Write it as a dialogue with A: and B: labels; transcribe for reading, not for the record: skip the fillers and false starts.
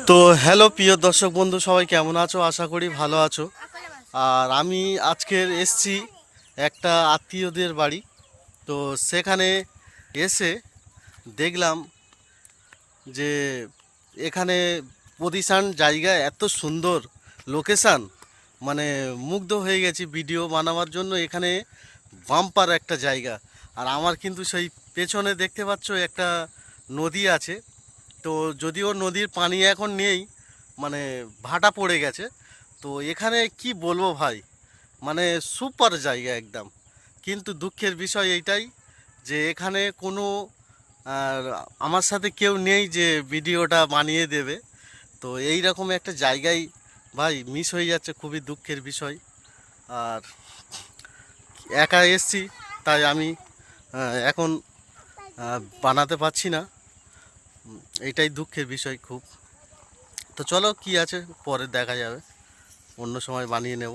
A: তো হ্যালো প্রিয় দর্শক বন্ধু, সবাই কেমন আছো? আশা করি ভালো আছো। আর আমি আজকের এসছি একটা আত্মীয়দের বাড়ি। তো সেখানে এসে দেখলাম যে এখানে পজিশান জায়গা এত সুন্দর, লোকেশান, মানে মুগ্ধ হয়ে গেছি ভিডিও বানাবার জন্য। এখানে বাম্পার একটা জায়গা। আর আমার কিন্তু সেই পেছনে দেখতে পাচ্ছ একটা নদী আছে। তো যদিও নদীর পানি এখন নেই, মানে ভাটা পড়ে গেছে। তো এখানে কি বলবো ভাই, মানে সুপার জায়গা একদম। কিন্তু দুঃখের বিষয় এইটাই যে এখানে কোনো আর আমার সাথে কেউ নেই যে ভিডিওটা বানিয়ে দেবে। তো এই রকম একটা জায়গায় ভাই মিস হয়ে যাচ্ছে, খুবই দুঃখের বিষয়। আর একা এসছি, তাই আমি এখন বানাতে পারছি না। এইটাই দুঃখের বিষয় খুব। তো চলো, কি আছে পরে দেখা যাবে, অন্য সময় বানিয়ে নেব।